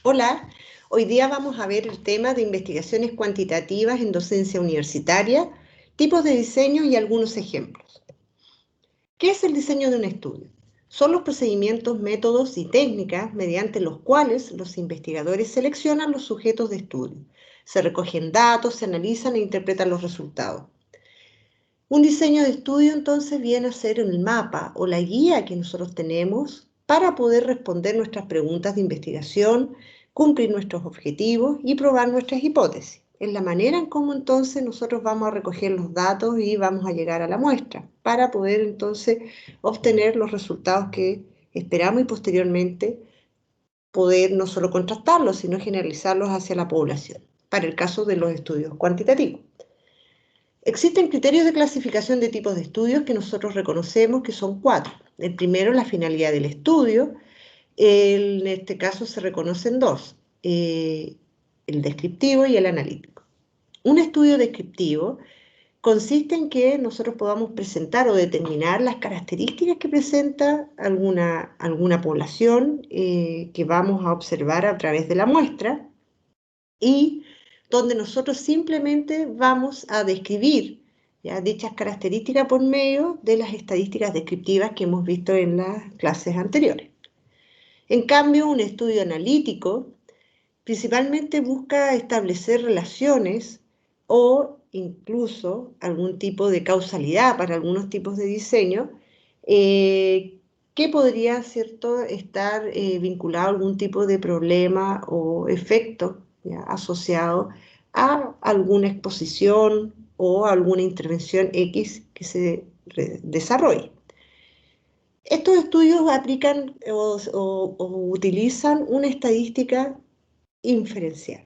Hola, hoy día vamos a ver el tema de investigaciones cuantitativas en docencia universitaria, tipos de diseño y algunos ejemplos. ¿Qué es el diseño de un estudio? Son los procedimientos, métodos y técnicas mediante los cuales los investigadores seleccionan los sujetos de estudio. Se recogen datos, se analizan e interpretan los resultados. Un diseño de estudio entonces viene a ser el mapa o la guía que nosotros tenemos para poder responder nuestras preguntas de investigación, cumplir nuestros objetivos y probar nuestras hipótesis. Es la manera en cómo entonces nosotros vamos a recoger los datos y vamos a llegar a la muestra para poder entonces obtener los resultados que esperamos y posteriormente poder no solo contrastarlos, sino generalizarlos hacia la población, para el caso de los estudios cuantitativos. Existen criterios de clasificación de tipos de estudios que nosotros reconocemos que son 4. El primero, la finalidad del estudio. En este caso se reconocen 2, el descriptivo y el analítico. Un estudio descriptivo consiste en que nosotros podamos presentar o determinar las características que presenta alguna población que vamos a observar a través de la muestra y donde nosotros simplemente vamos a describir ¿ya? Dichas características por medio de las estadísticas descriptivas que hemos visto en las clases anteriores. En cambio, un estudio analítico principalmente busca establecer relaciones o incluso algún tipo de causalidad para algunos tipos de diseño que podría, ¿cierto?, estar vinculado a algún tipo de problema o efecto ¿ya? Asociado a alguna exposición o alguna intervención X que se desarrolle. Estos estudios aplican o utilizan una estadística inferencial.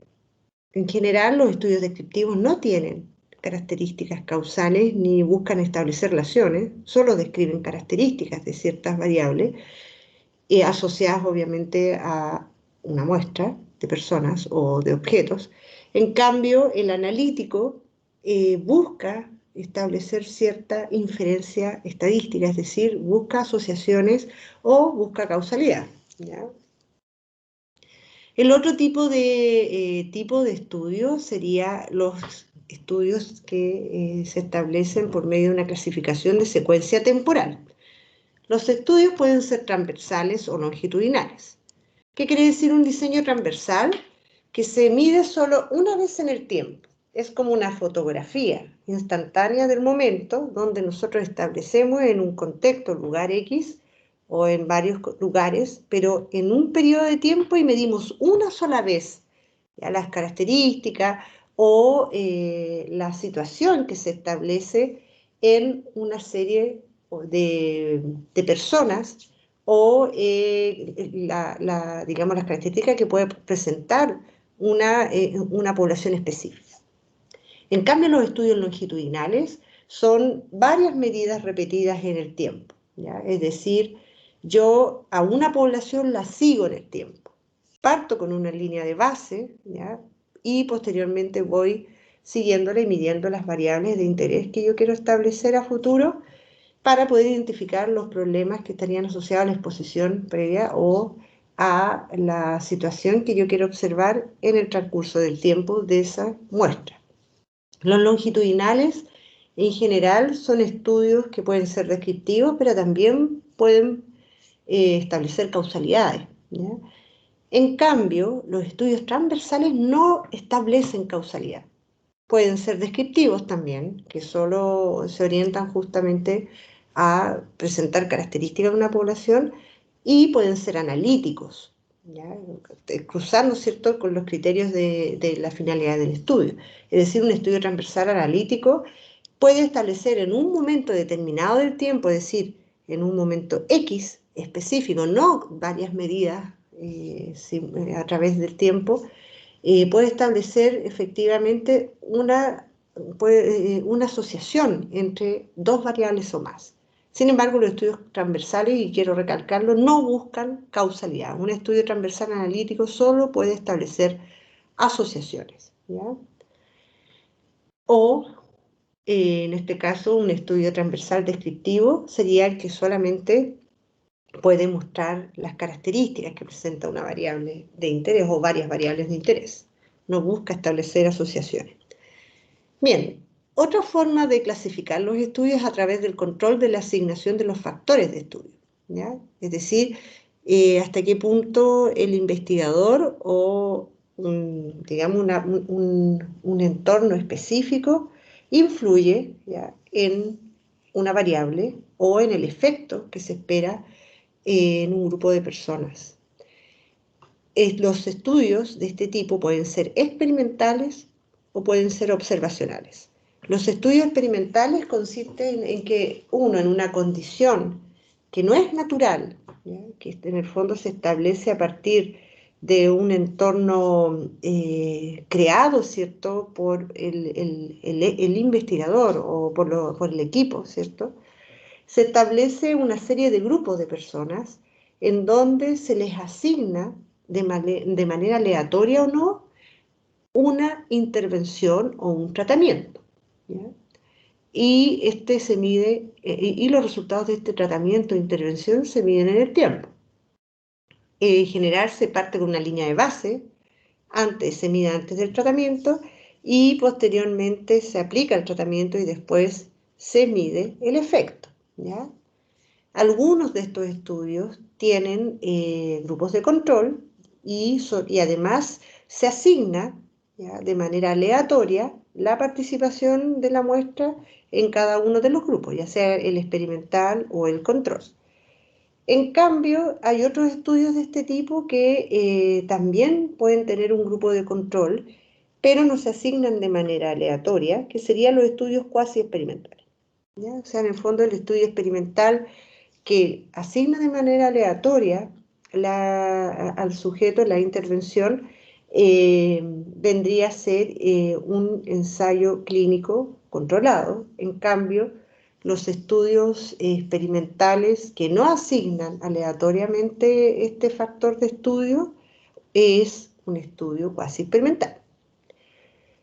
En general, los estudios descriptivos no tienen características causales ni buscan establecer relaciones, solo describen características de ciertas variables asociadas obviamente a una muestra de personas o de objetos. En cambio, el analítico busca establecer cierta inferencia estadística, es decir, busca asociaciones o busca causalidad. ¿Ya? El otro tipo de estudio sería los estudios que se establecen por medio de una clasificación de secuencia temporal. Los estudios pueden ser transversales o longitudinales. ¿Qué quiere decir un diseño transversal? Que se mide solo una vez en el tiempo. Es como una fotografía instantánea del momento donde nosotros establecemos en un contexto, lugar X, o en varios lugares, pero en un periodo de tiempo y medimos una sola vez ya las características o la situación que se establece en una serie de personas o digamos, las características que puede presentar una población específica. En cambio, los estudios longitudinales son varias medidas repetidas en el tiempo, ¿ya? Es decir, yo a una población la sigo en el tiempo. Parto con una línea de base, ¿ya? Y posteriormente voy siguiéndola y midiendo las variables de interés que yo quiero establecer a futuro para poder identificar los problemas que estarían asociados a la exposición previa o a la situación que yo quiero observar en el transcurso del tiempo de esa muestra. Los longitudinales, en general, son estudios que pueden ser descriptivos, pero también pueden establecer causalidades, ¿ya? En cambio, los estudios transversales no establecen causalidad. Pueden ser descriptivos también, que solo se orientan justamente a presentar características de una población, y pueden ser analíticos, ¿ya? Cruzando, ¿cierto?, con los criterios de la finalidad del estudio. Es decir, un estudio transversal analítico puede establecer en un momento determinado del tiempo, es decir, en un momento X específico, no varias medidas a través del tiempo, puede establecer efectivamente una asociación entre dos variables o más. Sin embargo, los estudios transversales, y quiero recalcarlo, no buscan causalidad. Un estudio transversal analítico solo puede establecer asociaciones, ¿ya? O, en este caso, un estudio transversal descriptivo sería el que solamente puede mostrar las características que presenta una variable de interés o varias variables de interés. No busca establecer asociaciones. Bien, otra forma de clasificar los estudios es a través del control de la asignación de los factores de estudio, ¿ya? Es decir, hasta qué punto el investigador o digamos un entorno específico influye, ¿ya?, en una variable o en el efecto que se espera en un grupo de personas. Los estudios de este tipo pueden ser experimentales o pueden ser observacionales. Los estudios experimentales consisten en que uno, en una condición que no es natural, ¿ya?, que en el fondo se establece a partir de un entorno creado, ¿cierto?, por el investigador o por el equipo, ¿cierto?, se establece una serie de grupos de personas en donde se les asigna de manera aleatoria o no una intervención o un tratamiento, ¿ya? Y se mide, y los resultados de este tratamiento o intervención se miden en el tiempo. En general se parte con una línea de base, se mide antes del tratamiento y posteriormente se aplica el tratamiento y después se mide el efecto, ¿ya? Algunos de estos estudios tienen grupos de control y además se asigna, ¿ya?, de manera aleatoria la participación de la muestra en cada uno de los grupos, ya sea el experimental o el control. En cambio, hay otros estudios de este tipo que también pueden tener un grupo de control, pero no se asignan de manera aleatoria, que serían los estudios cuasi experimentales, ¿ya? O sea, en el fondo el estudio experimental que asigna de manera aleatoria al sujeto la intervención vendría a ser un ensayo clínico controlado. En cambio, los estudios experimentales que no asignan aleatoriamente este factor de estudio es un estudio cuasi experimental.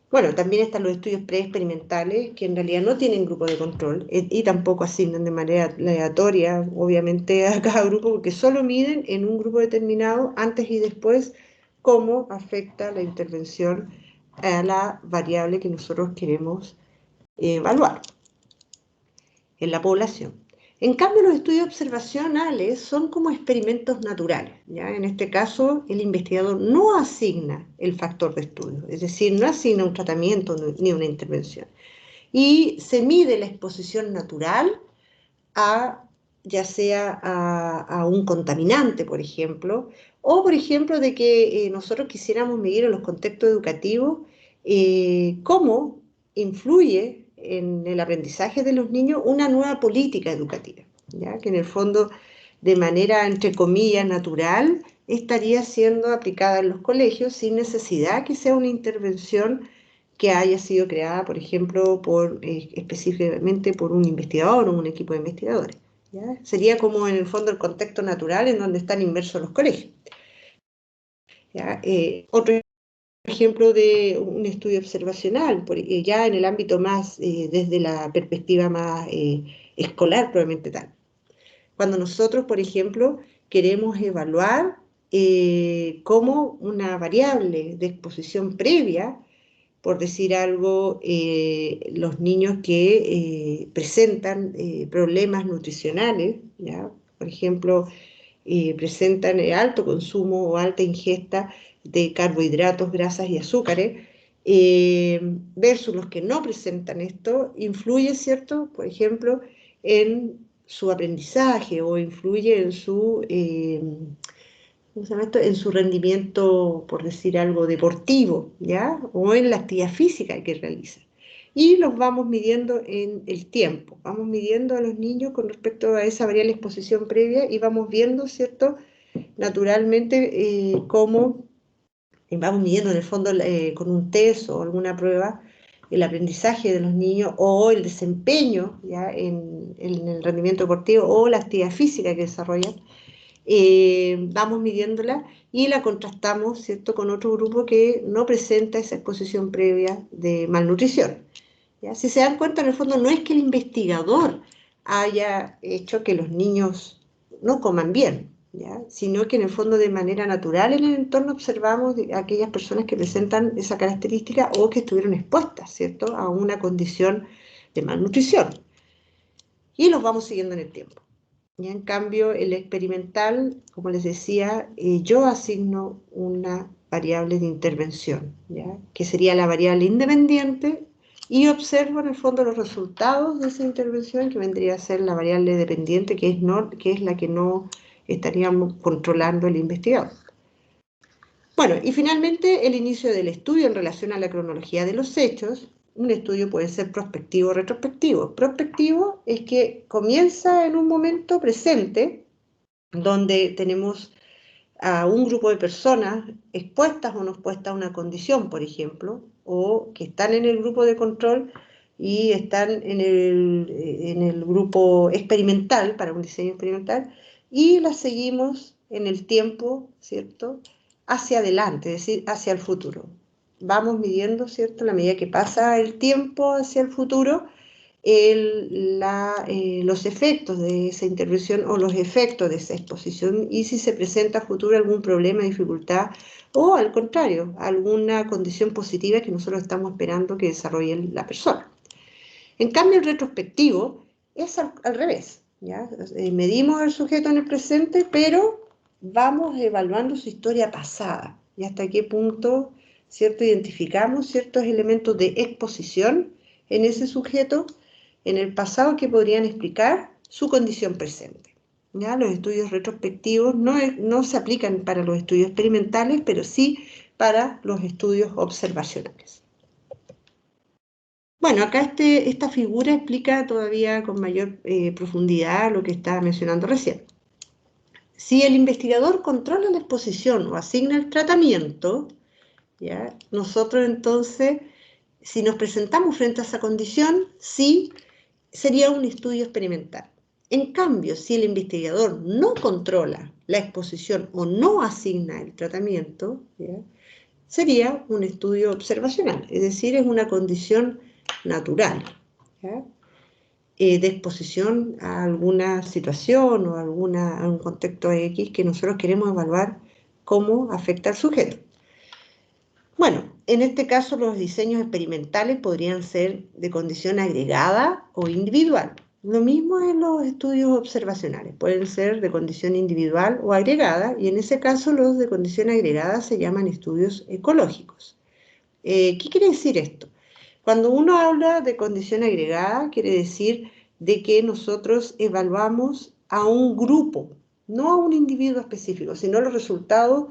Bueno, también están los estudios preexperimentales que en realidad no tienen grupo de control y tampoco asignan de manera aleatoria, obviamente, a cada grupo, porque solo miden en un grupo determinado antes y después cómo afecta la intervención a la variable que nosotros queremos evaluar en la población. En cambio, los estudios observacionales son como experimentos naturales, ¿ya? En este caso, el investigador no asigna el factor de estudio, es decir, no asigna un tratamiento ni una intervención. Y se mide la exposición natural ya sea a un contaminante, por ejemplo, o por ejemplo de que nosotros quisiéramos medir en los contextos educativos cómo influye en el aprendizaje de los niños una nueva política educativa, ¿ya?, que en el fondo, de manera, entre comillas, natural, estaría siendo aplicada en los colegios sin necesidad que sea una intervención que haya sido creada, por ejemplo, específicamente por un investigador o un equipo de investigadores, ¿ya? Sería como en el fondo el contexto natural en donde están inmersos los colegios, ¿ya? Otro ejemplo de un estudio observacional, ya en el ámbito más, desde la perspectiva más escolar, probablemente tal. Cuando nosotros, por ejemplo, queremos evaluar cómo una variable de exposición previa, por decir algo, los niños que presentan problemas nutricionales, ¿ya?, por ejemplo, presentan alto consumo o alta ingesta de carbohidratos, grasas y azúcares, versus los que no presentan esto, influye, ¿cierto?, por ejemplo, en su aprendizaje o influye en su, ¿cómo se llama esto?, en su rendimiento, por decir algo, deportivo, ¿ya?, o en la actividad física que realiza. Y los vamos midiendo en el tiempo, vamos midiendo a los niños con respecto a esa variable exposición previa y vamos viendo, ¿cierto?, naturalmente cómo vamos midiendo en el fondo con un test o alguna prueba el aprendizaje de los niños o el desempeño, ¿ya?, en el rendimiento deportivo o la actividad física que desarrollan. Vamos midiéndola y la contrastamos, ¿cierto?, con otro grupo que no presenta esa exposición previa de malnutrición, ¿ya? Si se dan cuenta, en el fondo no es que el investigador haya hecho que los niños no coman bien, ¿ya? Sino que en el fondo de manera natural en el entorno observamos a aquellas personas que presentan esa característica o que estuvieron expuestas, ¿cierto?, a una condición de malnutrición. Y los vamos siguiendo en el tiempo. Y en cambio, el experimental, como les decía, yo asigno una variable de intervención, ¿ya?, que sería la variable independiente, y observo en el fondo los resultados de esa intervención, que vendría a ser la variable dependiente, que es la que no estaríamos controlando el investigador. Bueno, y finalmente el inicio del estudio en relación a la cronología de los hechos. Un estudio puede ser prospectivo o retrospectivo. Prospectivo es que comienza en un momento presente, donde tenemos a un grupo de personas expuestas o no expuestas a una condición, por ejemplo, o que están en el grupo de control y están en el grupo experimental, para un diseño experimental, y las seguimos en el tiempo, ¿cierto?, hacia adelante, es decir, hacia el futuro. Vamos midiendo, ¿cierto?, a la medida que pasa el tiempo hacia el futuro, los efectos de esa intervención o los efectos de esa exposición, y si se presenta a futuro algún problema, dificultad, o al contrario, alguna condición positiva que nosotros estamos esperando que desarrolle la persona. En cambio, el retrospectivo es al revés, ¿ya? Medimos al sujeto en el presente, pero vamos evaluando su historia pasada y hasta qué punto, ¿cierto?, identificamos ciertos elementos de exposición en ese sujeto en el pasado que podrían explicar su condición presente. ¿Ya? Los estudios retrospectivos no se aplican para los estudios experimentales, pero sí para los estudios observacionales. Bueno, acá esta figura explica todavía con mayor profundidad lo que estaba mencionando recién. Si el investigador controla la exposición o asigna el tratamiento, ¿ya?, nosotros entonces, si nos presentamos frente a esa condición, sí sería un estudio experimental. En cambio, si el investigador no controla la exposición o no asigna el tratamiento, ¿ya?, sería un estudio observacional, es decir, es una condición natural, ¿ya?, de exposición a alguna situación o a un contexto X que nosotros queremos evaluar cómo afecta al sujeto. Bueno, en este caso los diseños experimentales podrían ser de condición agregada o individual. Lo mismo en los estudios observacionales, pueden ser de condición individual o agregada, y en ese caso los de condición agregada se llaman estudios ecológicos. ¿Qué quiere decir esto? Cuando uno habla de condición agregada, quiere decir de que nosotros evaluamos a un grupo, no a un individuo específico, sino los resultados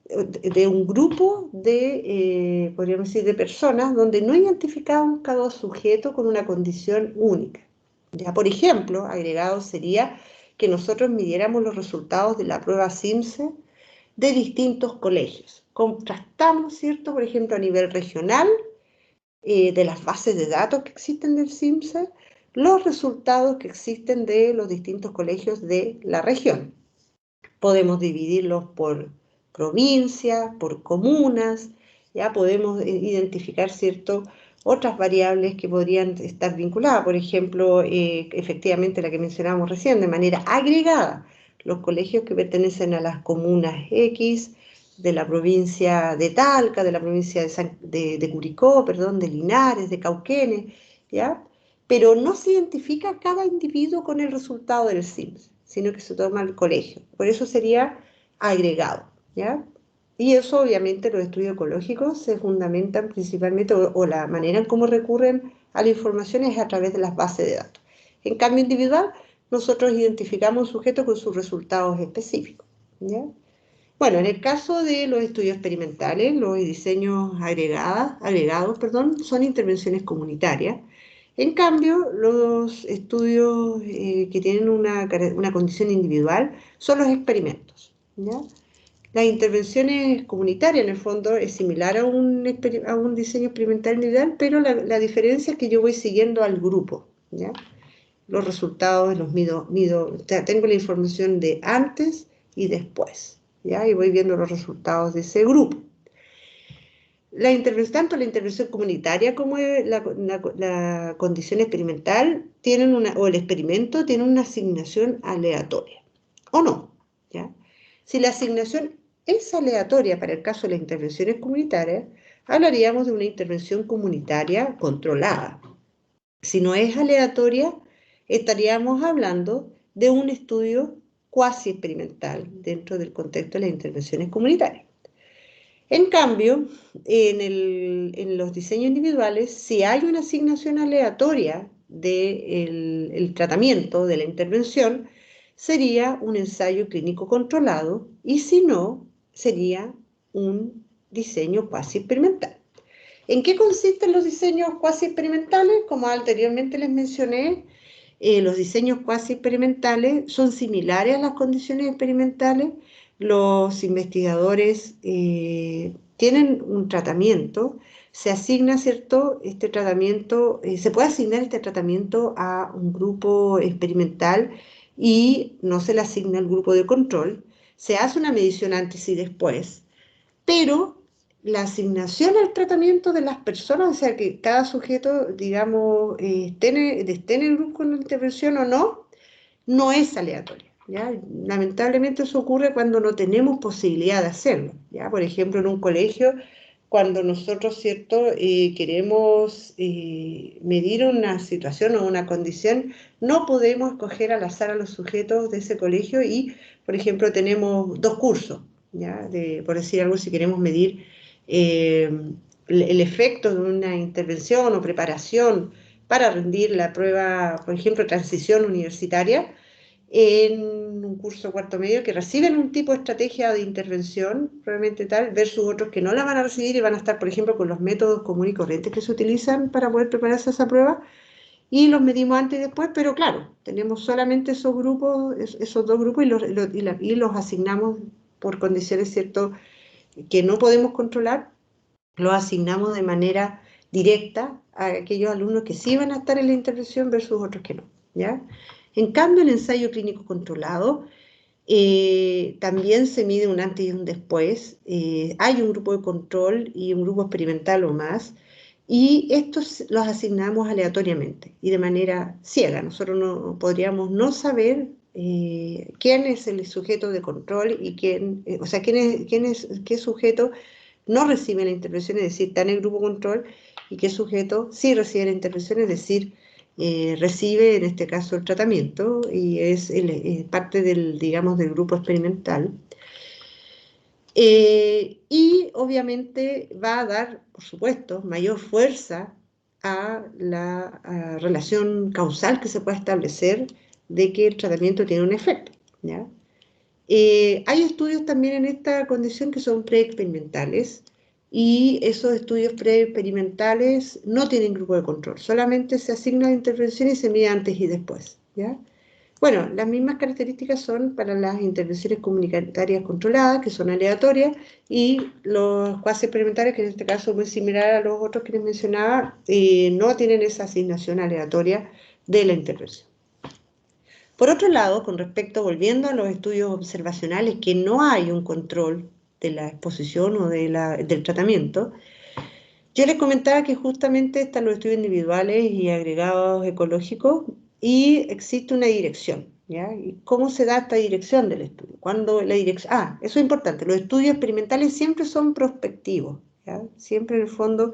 de un grupo de, podríamos decir, de personas donde no identificamos cada sujeto con una condición única. Ya, por ejemplo, agregado sería que nosotros midiéramos los resultados de la prueba CIMSE de distintos colegios. Contrastamos, ¿cierto?, por ejemplo, a nivel regional, de las bases de datos que existen del CIMSE, los resultados que existen de los distintos colegios de la región. Podemos dividirlos por provincias, por comunas, ya podemos identificar, ¿cierto?, otras variables que podrían estar vinculadas, por ejemplo, efectivamente la que mencionábamos recién, de manera agregada, los colegios que pertenecen a las comunas X, de la provincia de Talca, de la provincia de Curicó, perdón, de Linares, de Cauquenes, ¿ya? Pero no se identifica cada individuo con el resultado del CIMS, sino que se toma el colegio. Por eso sería agregado, ¿ya? Y eso, obviamente, los estudios ecológicos se fundamentan principalmente, o la manera en cómo recurren a la información es a través de las bases de datos. En cambio individual, nosotros identificamos un sujeto con sus resultados específicos, ¿ya? Bueno, en el caso de los estudios experimentales, los diseños agregados, son intervenciones comunitarias. En cambio, los estudios que tienen una condición individual son los experimentos, ¿ya? Las intervenciones comunitarias, en el fondo, es similar a un diseño experimental individual, pero la diferencia es que yo voy siguiendo al grupo, ¿ya? Los resultados los mido, o sea, tengo la información de antes y después, ¿ya? Y voy viendo los resultados de ese grupo. Tanto la intervención comunitaria como la condición experimental o el experimento tienen una asignación aleatoria. o no, ¿ya? Si la asignación es aleatoria para el caso de las intervenciones comunitarias, hablaríamos de una intervención comunitaria controlada. Si no es aleatoria, estaríamos hablando de un estudio cuasi experimental dentro del contexto de las intervenciones comunitarias. En cambio, en los diseños individuales, si hay una asignación aleatoria del tratamiento, de la intervención, sería un ensayo clínico controlado y si no, sería un diseño cuasi experimental. ¿En qué consisten los diseños cuasi experimentales? Como anteriormente les mencioné, los diseños cuasi experimentales son similares a las condiciones experimentales. Los investigadores tienen un tratamiento, se asigna, ¿cierto? Este tratamiento, se puede asignar este tratamiento a un grupo experimental y no se le asigna al grupo de control. Se hace una medición antes y después, pero la asignación al tratamiento de las personas, o sea, que cada sujeto, digamos, esté en el grupo con la intervención o no, no es aleatoria, ¿ya? Lamentablemente eso ocurre cuando no tenemos posibilidad de hacerlo, ¿ya? Por ejemplo, en un colegio, cuando nosotros, ¿cierto?, queremos medir una situación o una condición, no podemos escoger al azar a los sujetos de ese colegio y, por ejemplo, tenemos 2 cursos, ¿ya? Por decir algo, si queremos medir eh, el efecto de una intervención o preparación para rendir la prueba, por ejemplo, transición universitaria, en un curso cuarto medio que reciben un tipo de estrategia de intervención, probablemente tal, versus otros que no la van a recibir y van a estar, por ejemplo, con los métodos comunes y corrientes que se utilizan para poder prepararse a esa prueba, y los medimos antes y después, pero claro, tenemos solamente esos grupos, esos 2 grupos, y los asignamos por condiciones, ¿cierto?, que no podemos controlar, los asignamos de manera directa a aquellos alumnos que sí van a estar en la intervención versus otros que no, ¿ya? En cambio, el ensayo clínico controlado también se mide un antes y un después. Hay un grupo de control y un grupo experimental o más, y estos los asignamos aleatoriamente y de manera ciega. Nosotros no podríamos no saber quién es el sujeto de control y o sea, qué sujeto no recibe la intervención, es decir, está en el grupo control, y qué sujeto sí recibe la intervención, es decir, recibe en este caso el tratamiento y es parte del, digamos, del grupo experimental. Y obviamente va a dar, por supuesto, mayor fuerza a la relación causal que se puede establecer de que el tratamiento tiene un efecto, ¿ya? Hay estudios también en esta condición que son preexperimentales, y esos estudios preexperimentales no tienen grupo de control, solamente se asigna la intervención y se mide antes y después, ¿ya? Bueno, las mismas características son para las intervenciones comunitarias controladas, que son aleatorias, y los cuasi experimentales, que en este caso es muy similar a los otros que les mencionaba, no tienen esa asignación aleatoria de la intervención. Por otro lado, con respecto, volviendo a los estudios observacionales, que no hay un control de la exposición o del tratamiento, yo les comentaba que justamente están los estudios individuales y agregados ecológicos, y existe una dirección, ¿ya? ¿Y cómo se da esta dirección del estudio? Cuando la dirección, eso es importante, los estudios experimentales siempre son prospectivos, ¿ya? Siempre en el fondo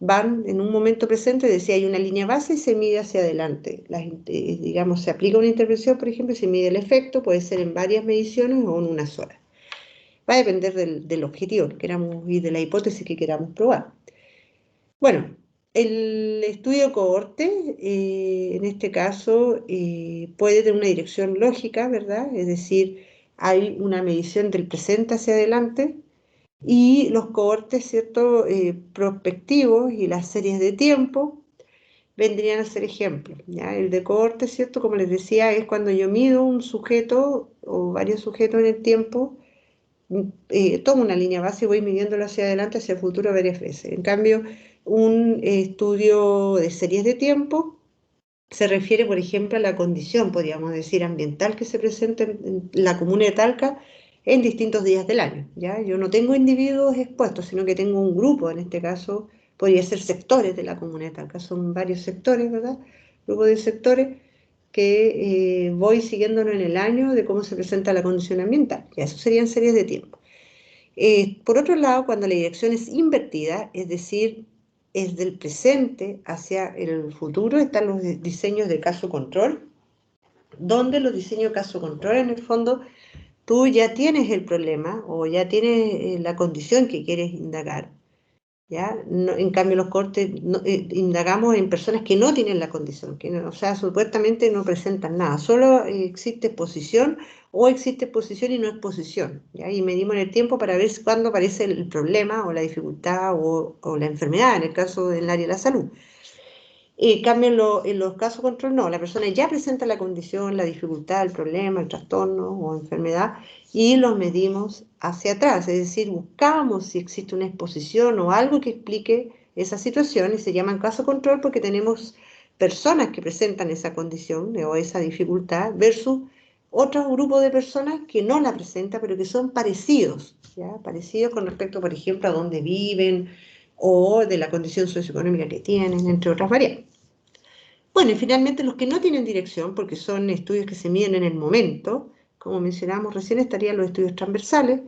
van en un momento presente, decía, hay una línea base y se mide hacia adelante. Digamos, se aplica una intervención, por ejemplo, y se mide el efecto, puede ser en varias mediciones o en una sola. Va a depender del objetivo que queramos y de la hipótesis que queramos probar. Bueno, el estudio cohorte, en este caso, puede tener una dirección lógica, ¿verdad? Es decir, hay una medición del presente hacia adelante, y los cohortes, ¿cierto?, prospectivos y las series de tiempo vendrían a ser ejemplos, ¿ya? El de cohorte, ¿cierto?, como les decía, es cuando yo mido un sujeto o varios sujetos en el tiempo, tomo una línea base y voy midiéndolo hacia adelante, hacia el futuro varias veces. En cambio, un estudio de series de tiempo se refiere, por ejemplo, a la condición, podríamos decir, ambiental que se presenta en la comuna de Talca en distintos días del año, ¿ya? Yo no tengo individuos expuestos, sino que tengo un grupo, en este caso podría ser sectores de la comuna de Talca, son varios sectores, ¿verdad? Grupos de sectores que voy siguiéndolo en el año de cómo se presenta la condición ambiental. Ya, eso serían series de tiempo. Por otro lado, cuando la dirección es invertida, es decir, es del presente hacia el futuro, están los diseños de caso control, donde los diseños de caso control, en el fondo, tú ya tienes el problema o ya tienes la condición que quieres indagar. ¿Ya? No, en cambio, los cortes indagamos en personas que no tienen la condición, que no, o sea, supuestamente no presentan nada, solo existe exposición o existe exposición y no exposición, ¿ya? Y medimos en el tiempo para ver cuándo aparece el problema o la dificultad o la enfermedad, en el caso del área de la salud. En cambio, en los casos control, no, la persona ya presenta la condición, la dificultad, el problema, el trastorno o enfermedad y los medimos hacia atrás, es decir, buscamos si existe una exposición o algo que explique esa situación y se llaman caso control porque tenemos personas que presentan esa condición o esa dificultad versus otro grupo de personas que no la presentan pero que son parecidos, ¿ya? Parecidos con respecto, por ejemplo, a dónde viven o de la condición socioeconómica que tienen, entre otras variables. Bueno, y finalmente los que no tienen dirección, porque son estudios que se miden en el momento, como mencionábamos recién, estarían los estudios transversales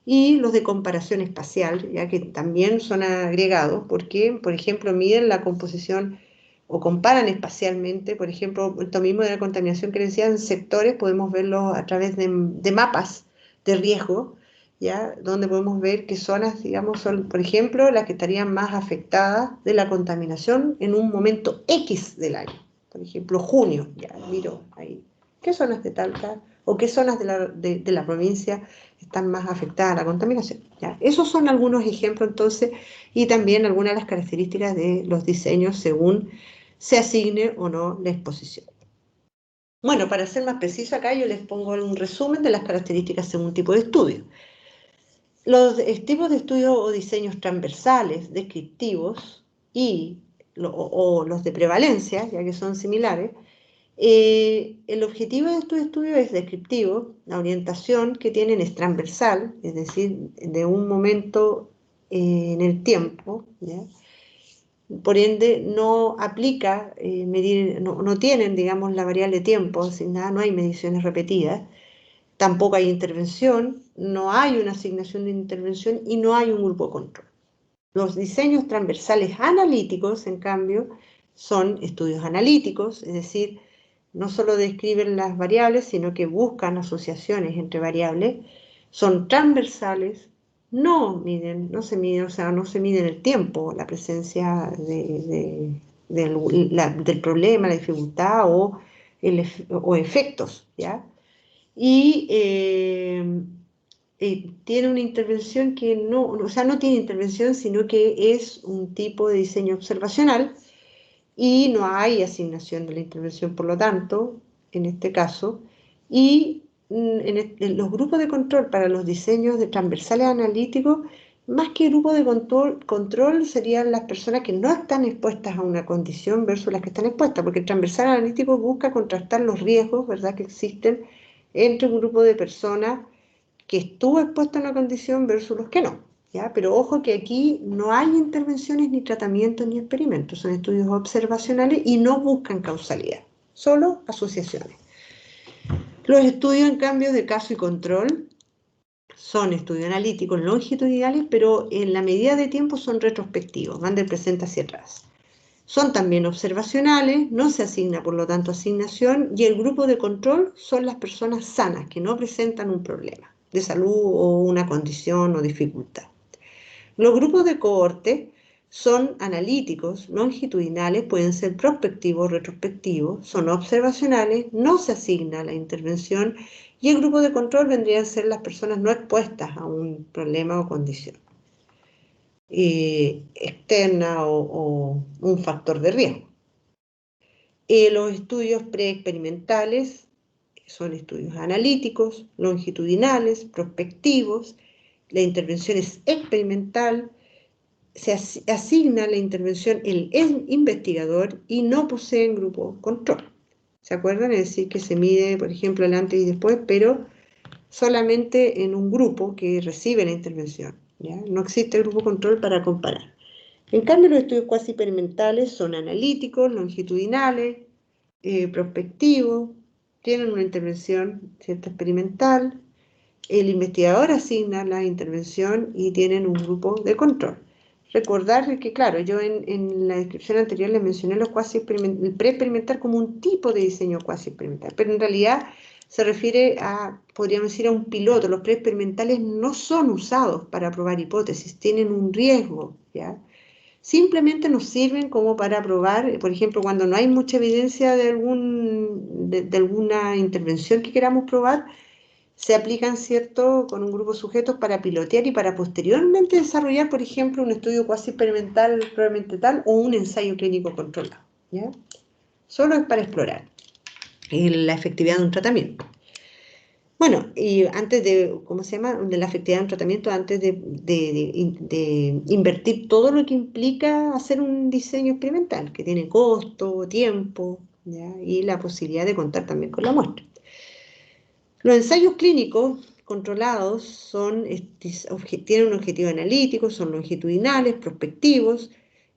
y los de comparación espacial, ya que también son agregados, porque, por ejemplo, miden la composición o comparan espacialmente, por ejemplo, esto mismo de la contaminación que decía en sectores, podemos verlo a través de mapas de riesgo, ¿ya? Donde podemos ver qué zonas, digamos, son, por ejemplo, las que estarían más afectadas de la contaminación en un momento X del año. Por ejemplo, junio, ya miro ahí. ¿Qué zonas de Talca o qué zonas de la provincia están más afectadas a la contaminación? ¿Ya? Esos son algunos ejemplos, entonces, y también algunas de las características de los diseños según se asigne o no la exposición. Bueno, para ser más preciso acá, yo les pongo un resumen de las características según tipo de estudio. Los tipos de estudios o diseños transversales, descriptivos o los de prevalencia, ya que son similares, el objetivo de estos estudios es descriptivo, la orientación que tienen es transversal, es decir, de un momento en el tiempo, ¿ya? Por ende no aplica medir, no tienen, digamos, la variable tiempo asignada, no hay mediciones repetidas. Tampoco hay intervención, no hay una asignación de intervención y no hay un grupo de control. Los diseños transversales analíticos, en cambio, son estudios analíticos, es decir, no solo describen las variables, sino que buscan asociaciones entre variables, son transversales, no se miden, o sea, no se mide en el tiempo la presencia del problema, la dificultad o efectos, ¿ya? Y tiene una intervención que no, o sea, no tiene intervención, sino que es un tipo de diseño observacional y no hay asignación de la intervención, por lo tanto, en este caso, y en los grupos de control para los diseños de transversales analíticos, más que grupo de control serían las personas que no están expuestas a una condición versus las que están expuestas, porque el transversal analítico busca contrastar los riesgos, ¿verdad?, que existen entre un grupo de personas que estuvo expuesto a una condición versus los que no, ¿ya? Pero ojo que aquí no hay intervenciones ni tratamientos ni experimentos, son estudios observacionales y no buscan causalidad, solo asociaciones. Los estudios, en cambio, de caso y control son estudios analíticos longitudinales, pero en la medida de tiempo son retrospectivos, van del presente hacia atrás. Son también observacionales, no se asigna por lo tanto asignación, y el grupo de control son las personas sanas que no presentan un problema de salud o una condición o dificultad. Los grupos de cohorte son analíticos, longitudinales, pueden ser prospectivos, retrospectivos, son observacionales, no se asigna la intervención y el grupo de control vendrían a ser las personas no expuestas a un problema o condición externa o un factor de riesgo. Los estudios preexperimentales son estudios analíticos, longitudinales, prospectivos, la intervención es experimental, se asigna la intervención el investigador y no poseen grupo control. ¿Se acuerdan? Es decir, que se mide, por ejemplo, el antes y después, pero solamente en un grupo que recibe la intervención, ¿ya? No existe grupo control para comparar. En cambio, los estudios cuasi experimentales son analíticos, longitudinales, prospectivo, tienen una intervención cierta experimental, el investigador asigna la intervención y tienen un grupo de control. Recordar que, claro, yo en la descripción anterior les mencioné los el pre-experimental como un tipo de diseño cuasi experimental, pero en realidad se refiere a, podríamos decir, a un piloto. Los pre-experimentales no son usados para probar hipótesis, tienen un riesgo, ¿ya? Simplemente nos sirven como para probar, por ejemplo, cuando no hay mucha evidencia de alguna intervención que queramos probar, se aplican, ¿cierto?, con un grupo de sujetos para pilotear y para posteriormente desarrollar, por ejemplo, un estudio cuasi experimental probablemente tal o un ensayo clínico controlado, ¿ya? Solo es para explorar la efectividad de un tratamiento. Bueno, y antes de, ¿cómo se llama?, de la efectividad de un tratamiento, antes de invertir todo lo que implica hacer un diseño experimental, que tiene costo, tiempo, ¿ya? Y la posibilidad de contar también con la muestra. Los ensayos clínicos controlados tienen un objetivo analítico, son longitudinales, prospectivos,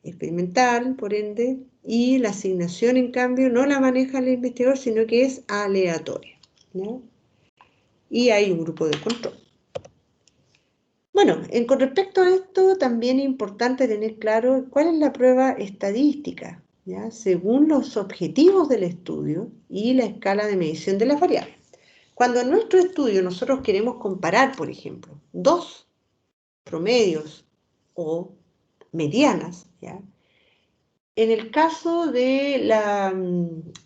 experimental, por ende, y la asignación, en cambio, no la maneja el investigador, sino que es aleatoria, ¿no? Y hay un grupo de control. Bueno, con respecto a esto, también es importante tener claro cuál es la prueba estadística, ¿ya? Según los objetivos del estudio y la escala de medición de las variables. Cuando en nuestro estudio nosotros queremos comparar, por ejemplo, dos promedios o medianas, ¿ya? En el caso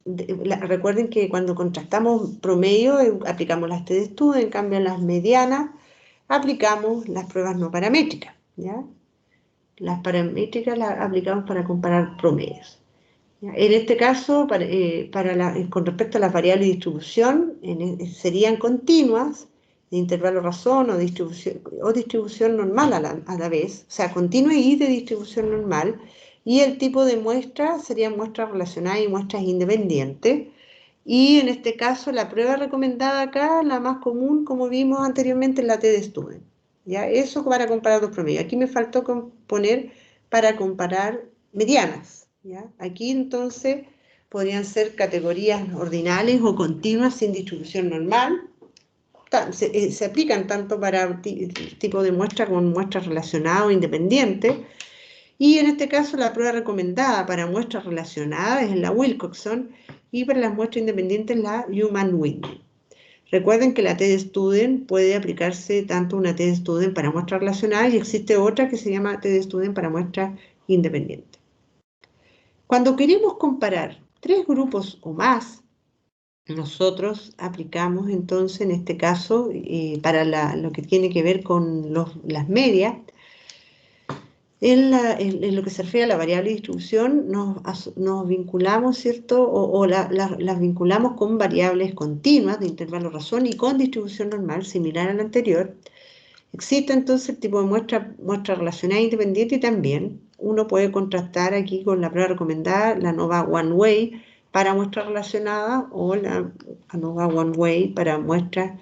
recuerden que cuando contrastamos promedio aplicamos las t-de-Stude, en cambio en las medianas aplicamos las pruebas no paramétricas, ¿ya? Las paramétricas las aplicamos para comparar promedios. En este caso, con respecto a las variables de distribución, serían continuas, de intervalo razón o distribución normal a la vez, o sea, continua y de distribución normal, y el tipo de muestra serían muestras relacionadas y muestras independientes, y en este caso la prueba recomendada acá, la más común, como vimos anteriormente, es la t-de-Stude. ¿Ya? Eso para comparar dos promedios. Aquí me faltó poner para comparar medianas, ¿ya? Aquí entonces podrían ser categorías ordinales o continuas sin distribución normal. Se aplican tanto para tipo de muestra como muestras relacionadas o independientes. Y en este caso la prueba recomendada para muestras relacionadas es la Wilcoxon y para las muestras independientes la Human-Winding. Recuerden que la t-de-Stude puede aplicarse tanto una t-de-Stude para muestras relacionadas y existe otra que se llama t-de-Stude para muestras independientes. Cuando queremos comparar tres grupos o más, nosotros aplicamos entonces en este caso para lo que tiene que ver con las medias. En lo que se refiere a la variable de distribución, nos vinculamos, ¿cierto? Las vinculamos con variables continuas de intervalo razón y con distribución normal, similar a la anterior. Existe entonces el tipo de muestra relacionada e independiente y también uno puede contrastar aquí con la prueba recomendada, la ANOVA One Way para muestras relacionadas o la ANOVA One Way para muestras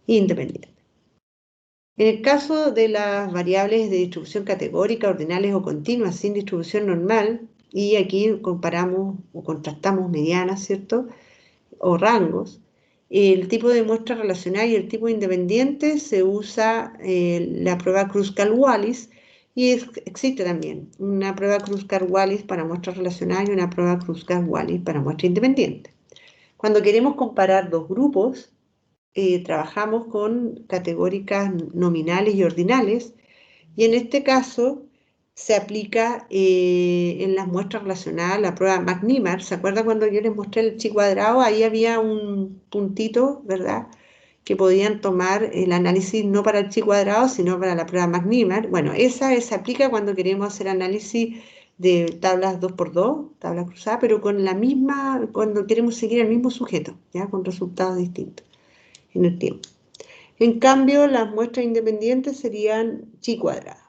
independientes. En el caso de las variables de distribución categórica, ordinales o continuas sin distribución normal, y aquí comparamos o contrastamos medianas, ¿cierto?, o rangos, el tipo de muestra relacionada y el tipo independiente se usa la prueba Kruskal-Wallis y existe también una prueba Kruskal-Wallis para muestras relacionadas y una prueba Kruskal-Wallis para muestra independiente. Cuando queremos comparar dos grupos, trabajamos con categóricas nominales y ordinales, y en este caso se aplica en las muestras relacionadas la prueba McNemar. ¿Se acuerda cuando yo les mostré el chi cuadrado? Ahí había un puntito, ¿verdad?, que podían tomar el análisis no para el chi cuadrado, sino para la prueba McNemar. Bueno, esa se aplica cuando queremos hacer análisis de tablas 2x2, tabla cruzada, pero con la misma, cuando queremos seguir el mismo sujeto, ¿ya?, con resultados distintos en el tiempo. En cambio, las muestras independientes serían chi cuadrada.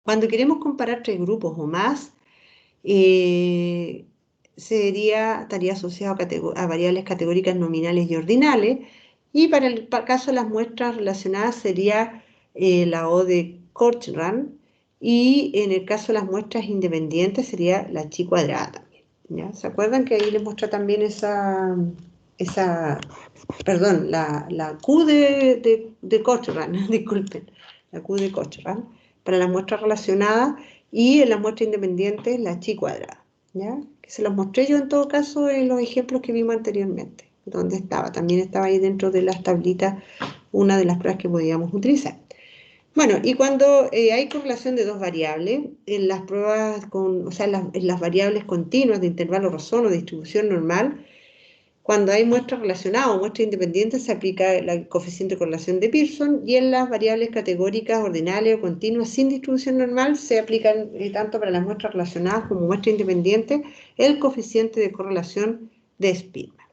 Cuando queremos comparar tres grupos o más, estaría asociado a variables categóricas nominales y ordinales, y para el caso de las muestras relacionadas sería la O de Cochran, y en el caso de las muestras independientes sería la chi cuadrada también. ¿Ya? ¿Se acuerdan que ahí les muestra también perdón, la Q de Cochrane, disculpen, la Q de Cochrane, para las muestras relacionadas, y en las muestras independientes la chi cuadrada, ¿ya? Que se los mostré yo en todo caso en los ejemplos que vimos anteriormente, donde estaba, también estaba ahí dentro de las tablitas una de las pruebas que podíamos utilizar. Bueno, y cuando hay correlación de dos variables, en las pruebas o sea, en las variables continuas de intervalo razón o distribución normal, cuando hay muestras relacionadas o muestras independientes, se aplica el coeficiente de correlación de Pearson, y en las variables categóricas, ordinales o continuas sin distribución normal, se aplican tanto para las muestras relacionadas como muestras independientes el coeficiente de correlación de Spearman.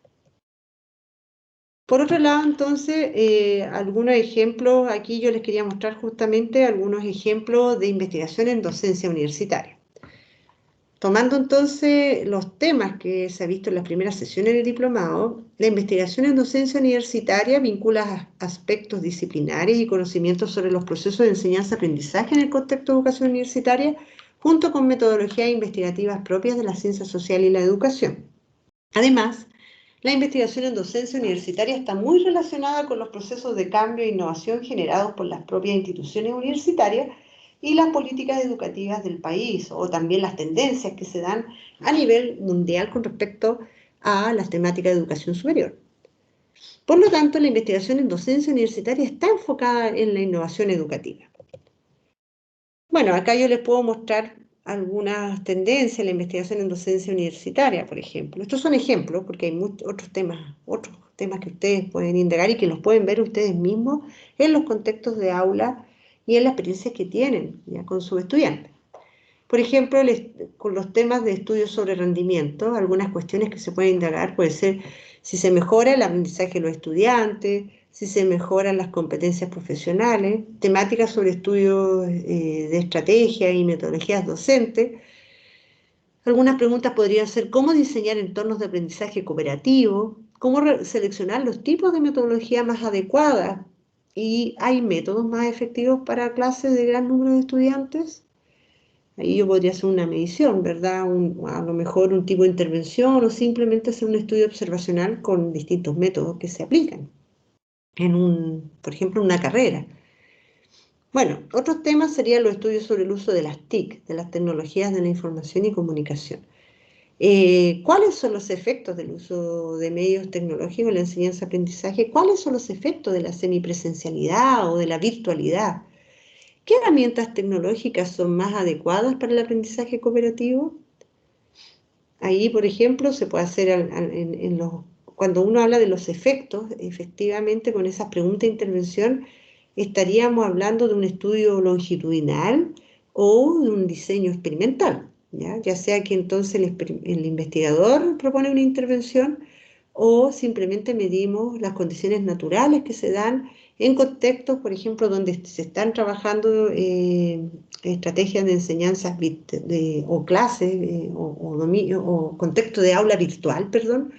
Por otro lado, entonces, algunos ejemplos, aquí yo les quería mostrar justamente algunos ejemplos de investigación en docencia universitaria. Tomando entonces los temas que se ha visto en las primeras sesiones del diplomado, la investigación en docencia universitaria vincula aspectos disciplinares y conocimientos sobre los procesos de enseñanza-aprendizaje en el contexto de educación universitaria, junto con metodologías investigativas propias de la ciencia social y la educación. Además, la investigación en docencia universitaria está muy relacionada con los procesos de cambio e innovación generados por las propias instituciones universitarias y las políticas educativas del país, o también las tendencias que se dan a nivel mundial con respecto a las temáticas de educación superior. Por lo tanto, la investigación en docencia universitaria está enfocada en la innovación educativa. Bueno, acá yo les puedo mostrar algunas tendencias en la investigación en docencia universitaria, por ejemplo. Estos son ejemplos, porque hay otros temas que ustedes pueden indagar y que los pueden ver ustedes mismos en los contextos de aula y en las experiencias que tienen ya con sus estudiantes. Por ejemplo, con los temas de estudios sobre rendimiento, algunas cuestiones que se pueden indagar puede ser si se mejora el aprendizaje de los estudiantes, si se mejoran las competencias profesionales, temáticas sobre estudios de estrategia y metodologías docentes. Algunas preguntas podrían ser cómo diseñar entornos de aprendizaje cooperativo, cómo seleccionar los tipos de metodología más adecuadas, y hay métodos más efectivos para clases de gran número de estudiantes. Ahí yo podría hacer una medición, ¿verdad? A lo mejor un tipo de intervención o simplemente hacer un estudio observacional con distintos métodos que se aplican por ejemplo, en una carrera. Bueno, otros temas serían los estudios sobre el uso de las TIC, de las tecnologías de la información y comunicación. ¿Cuáles son los efectos del uso de medios tecnológicos en la enseñanza-aprendizaje? ¿Cuáles son los efectos de la semipresencialidad o de la virtualidad? ¿Qué herramientas tecnológicas son más adecuadas para el aprendizaje cooperativo? Ahí, por ejemplo, se puede hacer cuando uno habla de los efectos, efectivamente con esas preguntas de intervención estaríamos hablando de un estudio longitudinal o de un diseño experimental, ya sea que entonces el investigador propone una intervención o simplemente medimos las condiciones naturales que se dan en contextos, por ejemplo, donde se están trabajando estrategias de enseñanza o clases o contexto de aula virtual, perdón,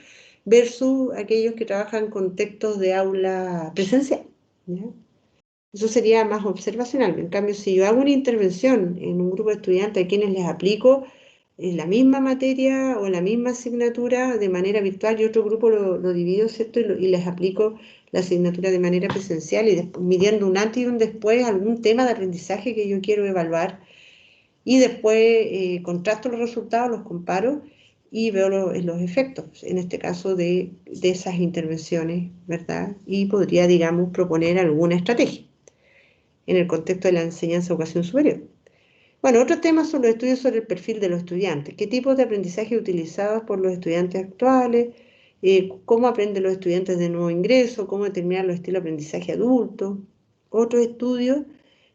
versus aquellos que trabajan en contextos de aula presencial, ¿ya? Eso sería más observacional. En cambio, si yo hago una intervención en un grupo de estudiantes a quienes les aplico la misma materia o la misma asignatura de manera virtual y otro grupo lo divido, ¿cierto? Y les aplico la asignatura de manera presencial y después, midiendo un antes y un después, algún tema de aprendizaje que yo quiero evaluar, y después contrasto los resultados, los comparo y veo los efectos, en este caso de esas intervenciones, ¿verdad? Y podría, digamos, proponer alguna estrategia en el contexto de la enseñanza-educación superior. Bueno, otros temas son los estudios sobre el perfil de los estudiantes. ¿Qué tipos de aprendizaje utilizados por los estudiantes actuales? ¿Cómo aprenden los estudiantes de nuevo ingreso? ¿Cómo determinar los estilos de aprendizaje adultos? Otros estudios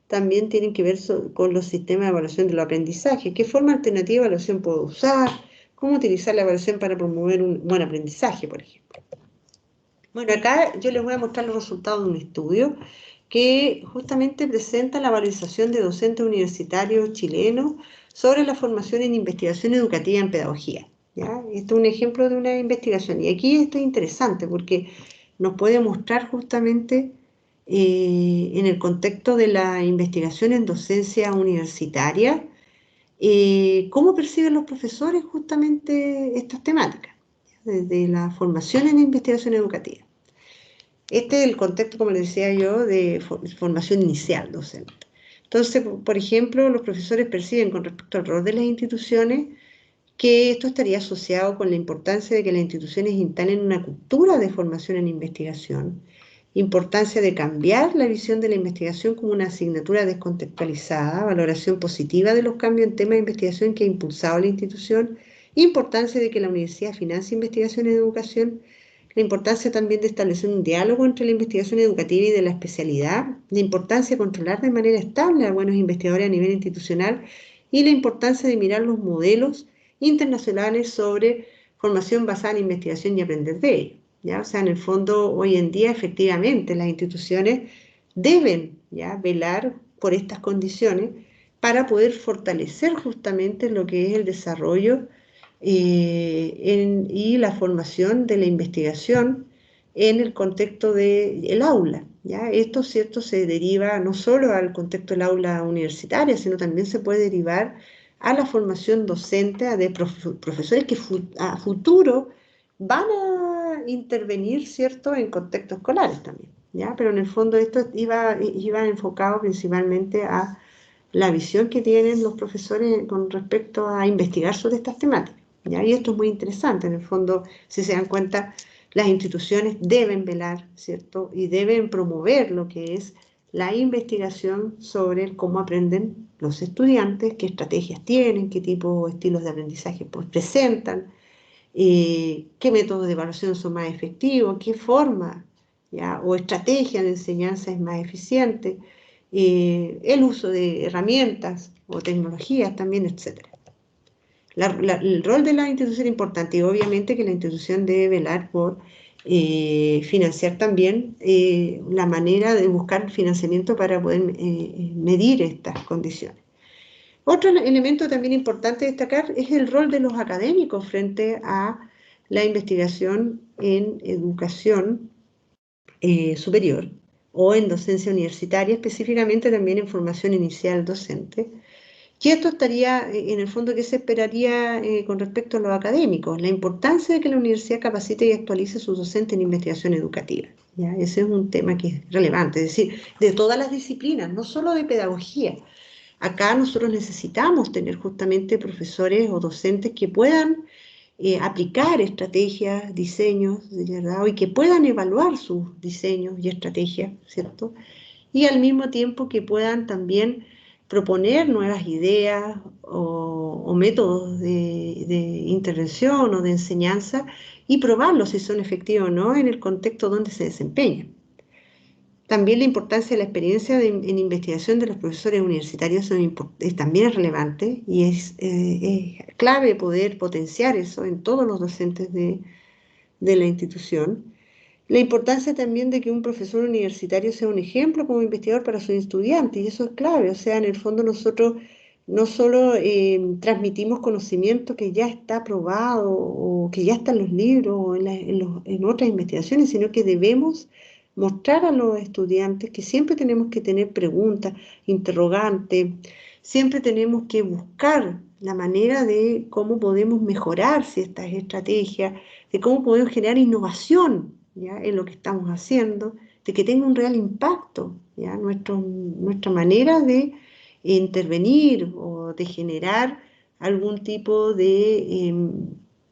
también tienen que ver con los sistemas de evaluación de los aprendizajes. ¿Qué forma alternativa de evaluación puedo usar? ¿Cómo utilizar la evaluación para promover un buen aprendizaje, por ejemplo? Bueno, acá yo les voy a mostrar los resultados de un estudio que justamente presenta la valorización de docentes universitarios chilenos sobre la formación en investigación educativa en pedagogía, ¿ya? Este es un ejemplo de una investigación. Y aquí esto es interesante porque nos puede mostrar justamente en el contexto de la investigación en docencia universitaria ¿Cómo perciben los profesores justamente estas temáticas? Desde la formación en investigación educativa. Este es el contexto, como les decía yo, de formación inicial docente. Entonces, por ejemplo, los profesores perciben con respecto al rol de las instituciones que esto estaría asociado con la importancia de que las instituciones instalen una cultura de formación en investigación, importancia de cambiar la visión de la investigación como una asignatura descontextualizada, valoración positiva de los cambios en temas de investigación que ha impulsado la institución, importancia de que la universidad financie investigación en educación, la importancia también de establecer un diálogo entre la investigación educativa y de la especialidad, la importancia de controlar de manera estable a buenos investigadores a nivel institucional y la importancia de mirar los modelos internacionales sobre formación basada en investigación y aprender de ello. ¿Ya? O sea, en el fondo, hoy en día, efectivamente, las instituciones deben, ¿ya?, velar por estas condiciones para poder fortalecer justamente lo que es el desarrollo y la formación de la investigación en el contexto del aula. ¿Ya? Esto, ¿cierto?, se deriva no solo al contexto del aula universitaria, sino también se puede derivar a la formación docente de profesores que a futuro van a intervenir, ¿cierto?, en contextos escolares también. ¿Ya? Pero en el fondo esto iba enfocado principalmente a la visión que tienen los profesores con respecto a investigar sobre estas temáticas. ¿Ya? Y esto es muy interesante, en el fondo, si se dan cuenta, las instituciones deben velar, ¿cierto?, y deben promover lo que es la investigación sobre cómo aprenden los estudiantes, qué estrategias tienen, qué tipo de estilos de aprendizaje pues, presentan, qué métodos de evaluación son más efectivos, qué forma, ¿ya?, o estrategia de enseñanza es más eficiente, el uso de herramientas o tecnologías también, etc. El rol de la institución es importante y obviamente que la institución debe velar por financiar también la manera de buscar financiamiento para poder medir estas condiciones. Otro elemento también importante destacar es el rol de los académicos frente a la investigación en educación superior o en docencia universitaria, específicamente también en formación inicial docente. Y esto estaría, en el fondo, ¿qué se esperaría con respecto a los académicos? La importancia de que la universidad capacite y actualice sus docentes en investigación educativa. ¿Ya? Ese es un tema que es relevante, es decir, de todas las disciplinas, no solo de pedagogía. Acá nosotros necesitamos tener justamente profesores o docentes que puedan aplicar estrategias, diseños, ¿verdad?, y que puedan evaluar sus diseños y estrategias, ¿cierto? Y al mismo tiempo que puedan también proponer nuevas ideas o métodos de intervención o de enseñanza y probarlos si son efectivos o no en el contexto donde se desempeñan. También la importancia de la experiencia en investigación de los profesores universitarios también es relevante y es clave poder potenciar eso en todos los docentes de la institución. La importancia también de que un profesor universitario sea un ejemplo como investigador para sus estudiantes, y eso es clave. O sea, en el fondo nosotros no solo transmitimos conocimiento que ya está probado o que ya está en los libros o en otras investigaciones, sino que debemos mostrar a los estudiantes que siempre tenemos que tener preguntas, interrogantes, siempre tenemos que buscar la manera de cómo podemos mejorar ciertas estrategias, de cómo podemos generar innovación, ¿ya?, en lo que estamos haciendo, de que tenga un real impacto, ¿ya?, nuestra manera de intervenir o de generar algún tipo de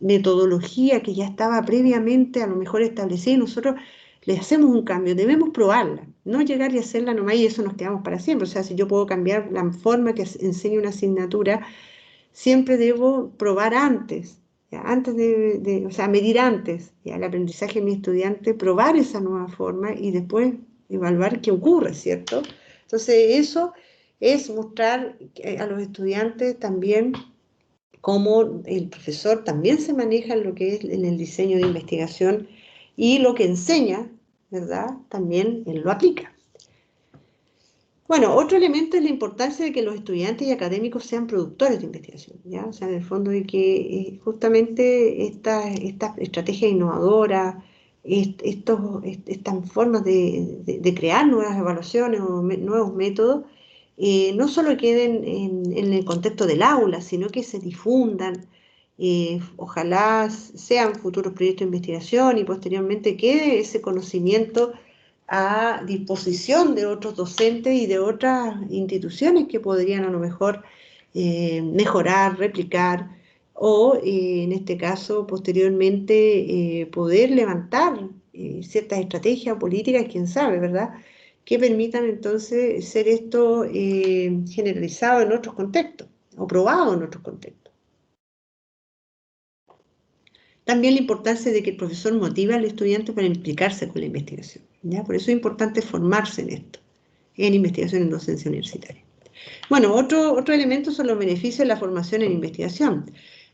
metodología que ya estaba previamente a lo mejor establecida y nosotros le hacemos un cambio, debemos probarla, no llegar y hacerla nomás y eso nos quedamos para siempre. O sea, si yo puedo cambiar la forma que enseño una asignatura, siempre debo probar antes, ¿ya?, antes o sea, medir antes, ¿ya?, el aprendizaje de mi estudiante, probar esa nueva forma y después evaluar qué ocurre, ¿cierto? Entonces, eso es mostrar a los estudiantes también cómo el profesor también se maneja en lo que es en el diseño de investigación y lo que enseña, ¿verdad?, también él lo aplica. Bueno, otro elemento es la importancia de que los estudiantes y académicos sean productores de investigación, ¿ya? O sea, en el fondo de que justamente esta estrategia innovadora, estas formas de crear nuevas evaluaciones o nuevos métodos, no solo queden en el contexto del aula, sino que se difundan, ojalá sean futuros proyectos de investigación y posteriormente quede ese conocimiento a disposición de otros docentes y de otras instituciones que podrían a lo mejor mejorar, replicar o en este caso posteriormente poder levantar ciertas estrategias o políticas, quién sabe, ¿verdad? Que permitan entonces ser esto generalizado en otros contextos o probado en otros contextos. También la importancia de que el profesor motive al estudiante para implicarse con la investigación, ¿ya? Por eso es importante formarse en esto, en investigación en docencia universitaria. Bueno, otro elemento son los beneficios de la formación en investigación.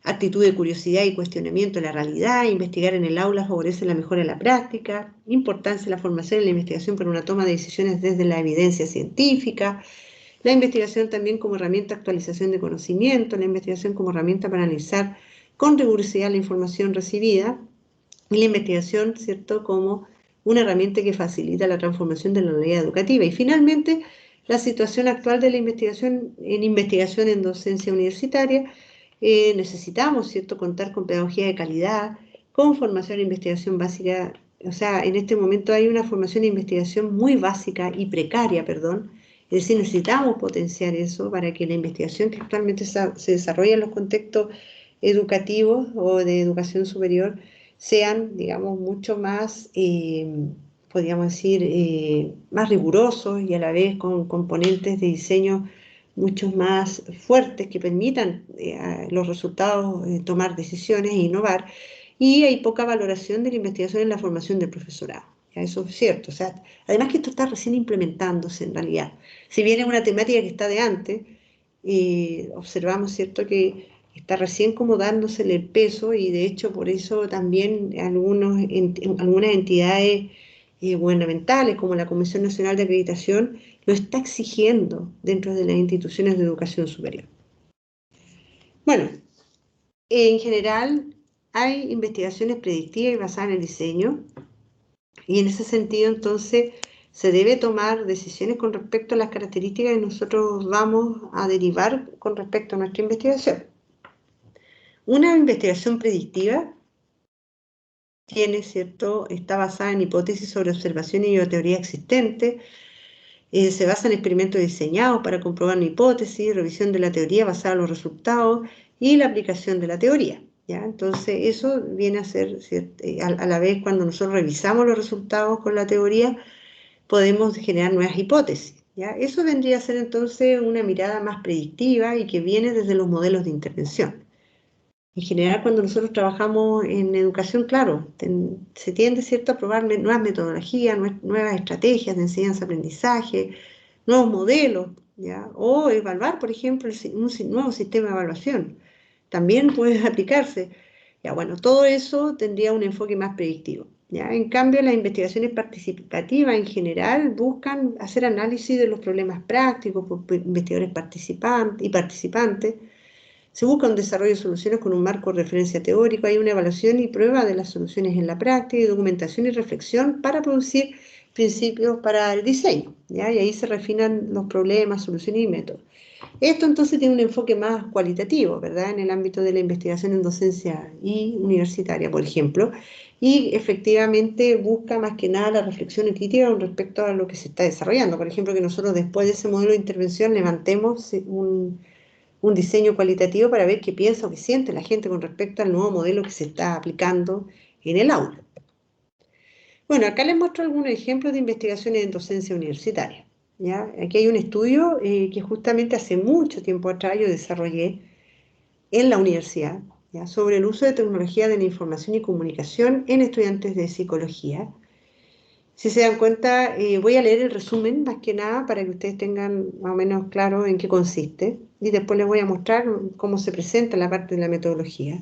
Actitud de curiosidad y cuestionamiento de la realidad, investigar en el aula favorece la mejora de la práctica, importancia de la formación en la investigación para una toma de decisiones desde la evidencia científica, la investigación también como herramienta de actualización de conocimiento, la investigación como herramienta para analizar con rigurosidad la información recibida y la investigación, ¿cierto?, como una herramienta que facilita la transformación de la realidad educativa. Y finalmente, la situación actual de la investigación en docencia universitaria, necesitamos, ¿cierto?, contar con pedagogía de calidad, con formación e investigación básica. O sea, en este momento hay una formación de investigación muy básica y precaria, perdón. Es decir, necesitamos potenciar eso para que la investigación que actualmente se desarrolla en los contextos educativos o de educación superior sean, digamos, mucho más, podríamos decir, más rigurosos y a la vez con componentes de diseño mucho más fuertes que permitan a los resultados tomar decisiones e innovar. Y hay poca valoración de la investigación en la formación del profesorado. Ya, eso es cierto. O sea, además que esto está recién implementándose en realidad. Si bien es una temática que está de antes, observamos, ¿cierto?, que está recién como dándosele el peso y de hecho por eso también algunas entidades gubernamentales como la Comisión Nacional de Acreditación lo está exigiendo dentro de las instituciones de educación superior. Bueno, en general hay investigaciones predictivas y basadas en el diseño y en ese sentido entonces se debe tomar decisiones con respecto a las características que nosotros vamos a derivar con respecto a nuestra investigación. Una investigación predictiva está basada en hipótesis sobre observaciones y teoría existente, se basa en experimentos diseñados para comprobar una hipótesis, revisión de la teoría basada en los resultados y la aplicación de la teoría, ¿ya? Entonces eso viene a ser, a la vez cuando nosotros revisamos los resultados con la teoría, podemos generar nuevas hipótesis, ¿ya? Eso vendría a ser entonces una mirada más predictiva y que viene desde los modelos de intervención. En general, cuando nosotros trabajamos en educación, claro, se tiende, ¿cierto?, a probar nuevas metodologías, nuevas estrategias de enseñanza-aprendizaje, nuevos modelos, ¿ya? O evaluar, por ejemplo, un nuevo sistema de evaluación. También puede aplicarse. Ya, bueno, todo eso tendría un enfoque más predictivo, ¿ya? En cambio, las investigaciones participativas en general buscan hacer análisis de los problemas prácticos por investigadores participantes. Se busca un desarrollo de soluciones con un marco de referencia teórico, hay una evaluación y prueba de las soluciones en la práctica y documentación y reflexión para producir principios para el diseño, ¿ya? Y ahí se refinan los problemas, soluciones y métodos. Esto entonces tiene un enfoque más cualitativo, ¿verdad?, en el ámbito de la investigación en docencia y universitaria, por ejemplo, y efectivamente busca más que nada la reflexión y crítica con respecto a lo que se está desarrollando. Por ejemplo, que nosotros después de ese modelo de intervención levantemos un diseño cualitativo para ver qué piensa o qué siente la gente con respecto al nuevo modelo que se está aplicando en el aula. Bueno, acá les muestro algunos ejemplos de investigaciones en docencia universitaria, ¿ya? Aquí hay un estudio que justamente hace mucho tiempo atrás yo desarrollé en la universidad, ¿ya?, sobre el uso de tecnología de la información y comunicación en estudiantes de psicología. Si se dan cuenta, voy a leer el resumen más que nada para que ustedes tengan más o menos claro en qué consiste y después les voy a mostrar cómo se presenta la parte de la metodología.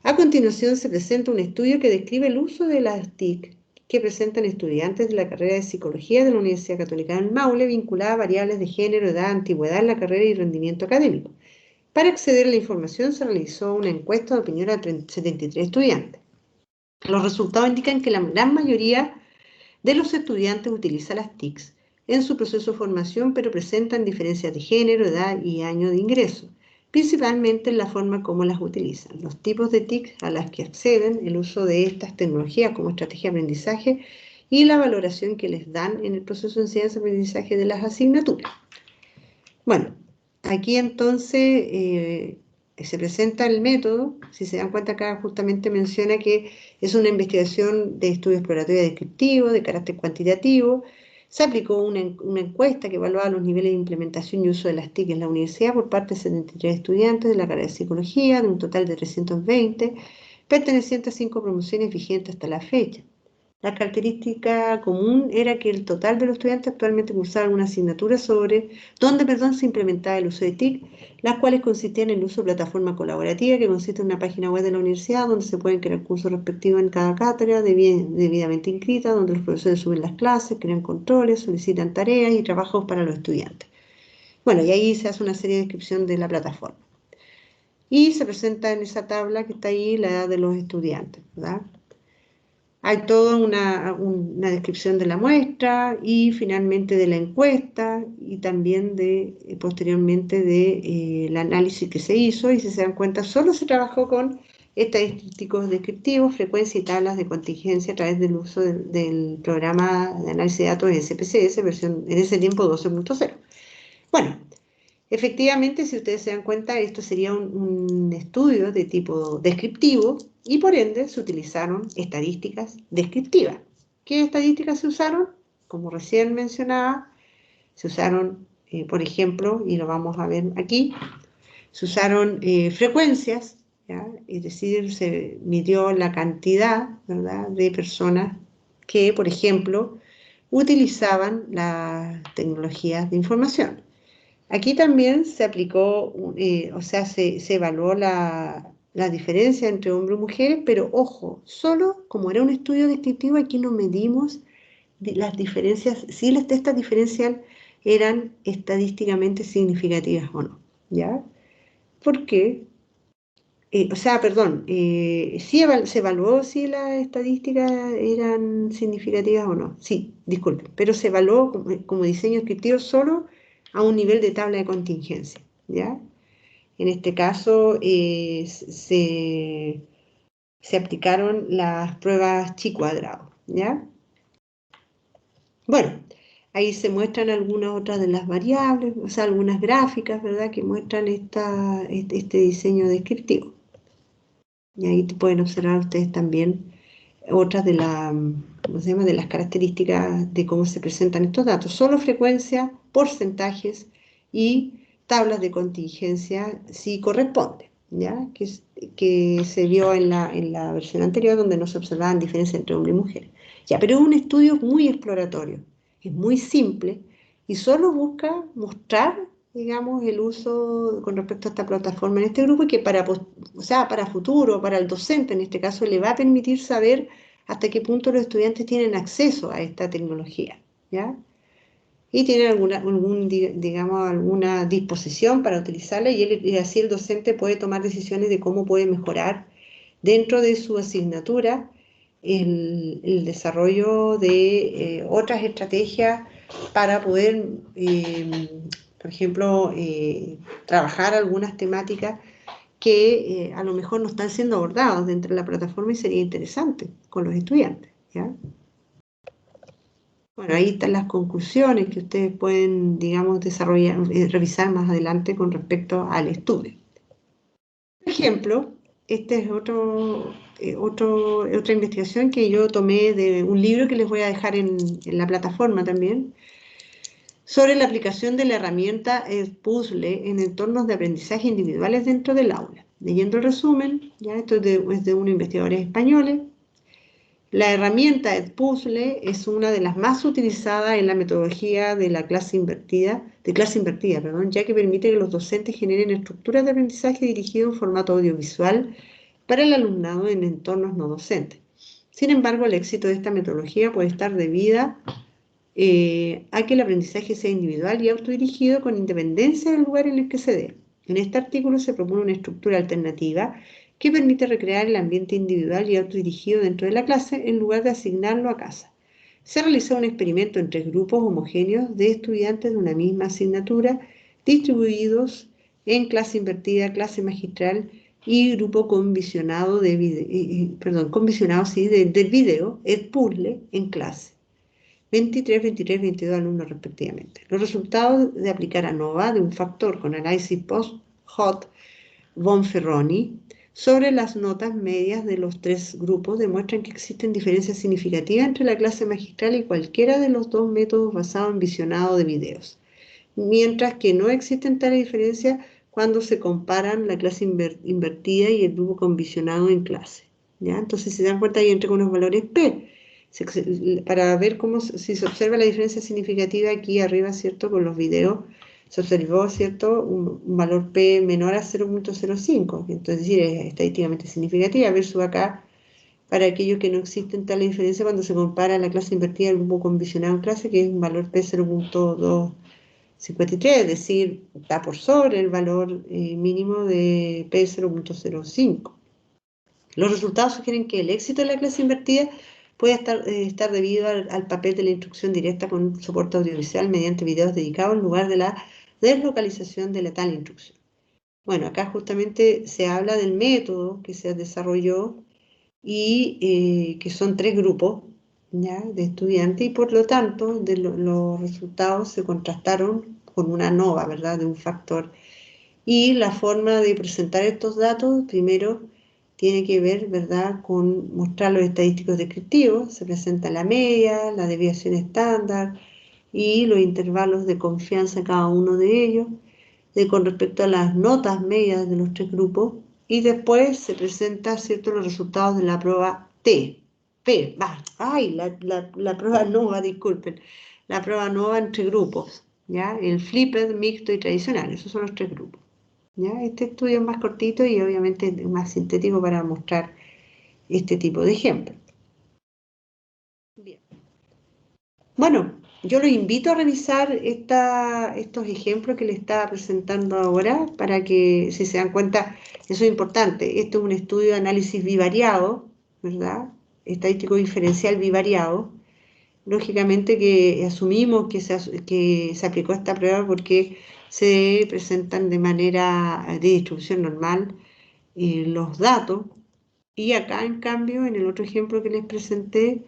A continuación se presenta un estudio que describe el uso de las TIC que presentan estudiantes de la carrera de Psicología de la Universidad Católica del Maule vinculada a variables de género, edad, antigüedad en la carrera y rendimiento académico. Para acceder a la información se realizó una encuesta de opinión a 73 estudiantes. Los resultados indican que la gran mayoría de los estudiantes utiliza las TICs en su proceso de formación, pero presentan diferencias de género, edad y año de ingreso, principalmente en la forma como las utilizan, los tipos de TIC a las que acceden, el uso de estas tecnologías como estrategia de aprendizaje y la valoración que les dan en el proceso de enseñanza-aprendizaje de las asignaturas. Bueno, aquí entonces se presenta el método. Si se dan cuenta acá justamente menciona que es una investigación de estudio exploratorio descriptivo, de carácter cuantitativo. Se aplicó una encuesta que evaluaba los niveles de implementación y uso de las TIC en la universidad por parte de 73 estudiantes de la carrera de psicología, de un total de 320, pertenecientes a 5 promociones vigentes hasta la fecha. La característica común era que el total de los estudiantes actualmente cursaban una asignatura donde se implementaba el uso de TIC, las cuales consistían en el uso de plataforma colaborativa, que consiste en una página web de la universidad donde se pueden crear cursos respectivos en cada cátedra, debidamente inscrita, donde los profesores suben las clases, crean controles, solicitan tareas y trabajos para los estudiantes. Bueno, y ahí se hace una serie de descripción de la plataforma. Y se presenta en esa tabla que está ahí la edad de los estudiantes, ¿verdad? Hay toda una descripción de la muestra y finalmente de la encuesta y también posteriormente del análisis que se hizo, y si se dan cuenta solo se trabajó con estadísticos descriptivos, frecuencia y tablas de contingencia a través del uso del programa de análisis de datos SPSS, versión en ese tiempo 12.0. Bueno, efectivamente, si ustedes se dan cuenta, esto sería un estudio de tipo descriptivo y por ende se utilizaron estadísticas descriptivas. ¿Qué estadísticas se usaron? Como recién mencionaba, se usaron, por ejemplo, y lo vamos a ver aquí, se usaron frecuencias, ¿ya? Es decir, se midió la cantidad, ¿verdad?, de personas que, por ejemplo, utilizaban las tecnologías de información. Aquí también se aplicó, o sea, se evaluó la diferencia entre hombres y mujeres, pero ojo, solo como era un estudio descriptivo, aquí no medimos las diferencias, si las testas diferencial eran estadísticamente significativas o no, ¿ya? ¿Por qué? O sea, perdón, sí se evaluó si las estadísticas eran significativas o no. Sí, disculpen, pero se evaluó como diseño descriptivo solo a un nivel de tabla de contingencia, ¿ya? En este caso se aplicaron las pruebas chi cuadrado, ¿ya? Bueno, ahí se muestran algunas otras de las variables, o sea, algunas gráficas, ¿verdad?, que muestran este diseño descriptivo. Y ahí pueden observar ustedes también otras ¿cómo se llama?, de las características de cómo se presentan estos datos. Solo frecuencia, porcentajes y tablas de contingencia si corresponde, ¿ya? Que se vio en la versión anterior donde no se observaban diferencias entre hombres y mujeres. Ya, pero es un estudio muy exploratorio, es muy simple y solo busca mostrar, digamos, el uso con respecto a esta plataforma en este grupo, y que para futuro, para el docente en este caso, le va a permitir saber hasta qué punto los estudiantes tienen acceso a esta tecnología, ¿ya? Y tienen digamos, alguna disposición para utilizarla, y así el docente puede tomar decisiones de cómo puede mejorar dentro de su asignatura el desarrollo de otras estrategias para poder, por ejemplo, trabajar algunas temáticas que a lo mejor no están siendo abordadas dentro de la plataforma y sería interesante con los estudiantes, ¿ya? Bueno, ahí están las conclusiones que ustedes pueden, digamos, desarrollar, revisar más adelante con respecto al estudio. Por ejemplo, este es otra investigación que yo tomé de un libro que les voy a dejar en la plataforma también, sobre la aplicación de la herramienta Edpuzzle en entornos de aprendizaje individuales dentro del aula. Leyendo el resumen, ya esto es de unos investigadores españoles. La herramienta Edpuzzle es una de las más utilizadas en la metodología de la clase invertida, ya que permite que los docentes generen estructuras de aprendizaje dirigido en formato audiovisual para el alumnado en entornos no docentes. Sin embargo, el éxito de esta metodología puede estar debida a que el aprendizaje sea individual y autodirigido con independencia del lugar en el que se dé. En este artículo se propone una estructura alternativa que permite recrear el ambiente individual y autodirigido dentro de la clase en lugar de asignarlo a casa. Se realizó un experimento en 3 grupos homogéneos de estudiantes de una misma asignatura, distribuidos en clase invertida, clase magistral y grupo convisionado del video, el puzzle, en clase. 23, 23, 22 alumnos respectivamente. Los resultados de aplicar ANOVA de un factor con análisis post-hot Bonferroni sobre las notas medias de los 3 grupos demuestran que existen diferencias significativas entre la clase magistral y cualquiera de los 2 métodos basados en visionado de videos, mientras que no existen tales diferencias cuando se comparan la clase invertida y el grupo con visionado en clase. ¿Ya? Entonces, si se dan cuenta, ahí entre unos valores P, para ver si se observa la diferencia significativa aquí arriba, ¿cierto? Con los videos se observó, ¿cierto? Un valor P menor a 0.05, entonces es decir, es estadísticamente significativa, versus acá, para aquellos que no existen tal diferencia cuando se compara la clase invertida al grupo convisionado en clase, que es un valor P 0.253, es decir, está por sobre el valor mínimo de P 0.05. Los resultados sugieren que el éxito de la clase invertida puede estar debido al papel de la instrucción directa con soporte audiovisual mediante videos dedicados en lugar de la deslocalización de la tal instrucción. Bueno, acá justamente se habla del método que se desarrolló y que son 3 grupos, ¿ya?, de estudiantes, y por lo tanto los resultados se contrastaron con una ANOVA, ¿verdad?, de un factor. Y la forma de presentar estos datos, primero, tiene que ver, ¿verdad?, con mostrar los estadísticos descriptivos. Se presenta la media, la desviación estándar y los intervalos de confianza en cada uno de ellos, con respecto a las notas medias de los 3 grupos, y después se presenta, ¿cierto?, los resultados de la prueba la prueba NOVA, disculpen, la prueba NOVA entre grupos, ¿ya? El flipped, mixto y tradicional, esos son los 3 grupos. ¿Ya? Este estudio es más cortito y obviamente más sintético para mostrar este tipo de ejemplos. Bien. Bueno, yo los invito a revisar estos ejemplos que les estaba presentando ahora para que, si se dan cuenta, eso es importante. Esto es un estudio de análisis bivariado, ¿verdad? Estadístico diferencial bivariado. Lógicamente que asumimos que se aplicó esta prueba porque se presentan de manera de distribución normal los datos, y acá en cambio en el otro ejemplo que les presenté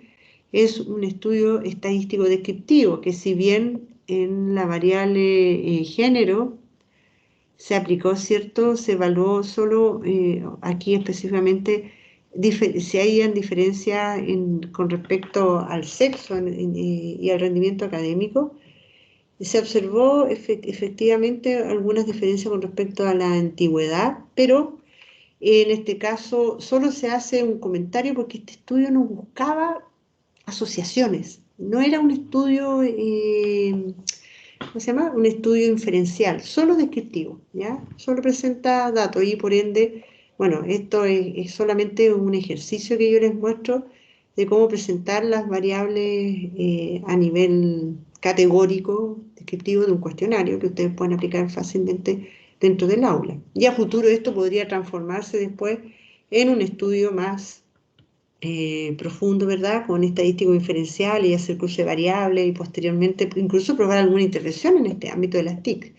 es un estudio estadístico descriptivo, que si bien en la variable género se aplicó, ¿cierto?, se evaluó solo aquí específicamente si hay diferencia con respecto al sexo y al rendimiento académico. Se observó efectivamente algunas diferencias con respecto a la antigüedad, pero en este caso solo se hace un comentario porque este estudio no buscaba asociaciones, no era un estudio, ¿cómo se llama? Un estudio inferencial, solo descriptivo, ¿ya? Solo presenta datos y por ende, bueno, esto es solamente un ejercicio que yo les muestro de cómo presentar las variables a nivel categórico, descriptivo de un cuestionario que ustedes pueden aplicar fácilmente dentro del aula. Y a futuro esto podría transformarse después en un estudio más profundo, ¿verdad?, con estadístico inferencial y hacer cruce de variables y posteriormente incluso probar alguna intervención en este ámbito de las TIC,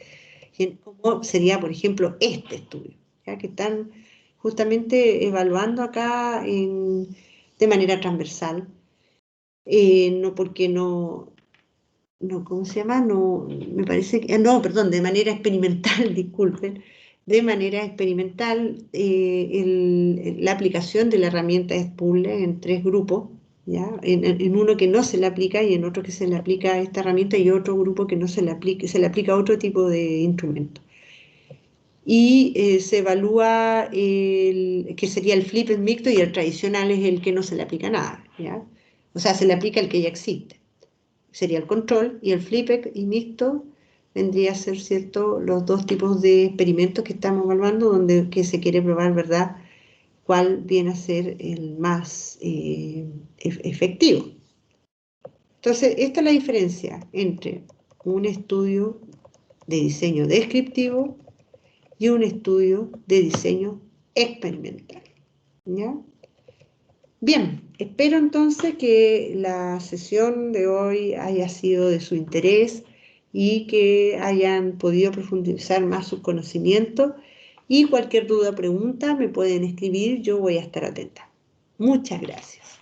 como sería, por ejemplo, este estudio, ¿ya?, que están justamente evaluando acá de manera transversal, no porque no, ¿cómo se llama? No, me parece que, no, perdón, de manera experimental, disculpen, de manera experimental la aplicación de la herramienta Spoonle en 3 grupos, ¿ya? En uno que no se le aplica y en otro que se le aplica esta herramienta y otro grupo que no se le aplica otro tipo de instrumento. Y se evalúa que sería el flipped mixto, y el tradicional es el que no se le aplica nada, ¿ya? O sea, se le aplica el que ya existe. Sería el control, y el flipped y mixto vendría a ser, ¿cierto?, los 2 tipos de experimentos que estamos evaluando, donde que se quiere probar, ¿verdad?, cuál viene a ser el más efectivo. Entonces, esta es la diferencia entre un estudio de diseño descriptivo y un estudio de diseño experimental, ¿ya? Bien, espero entonces que la sesión de hoy haya sido de su interés y que hayan podido profundizar más sus conocimientos y cualquier duda o pregunta me pueden escribir, yo voy a estar atenta. Muchas gracias.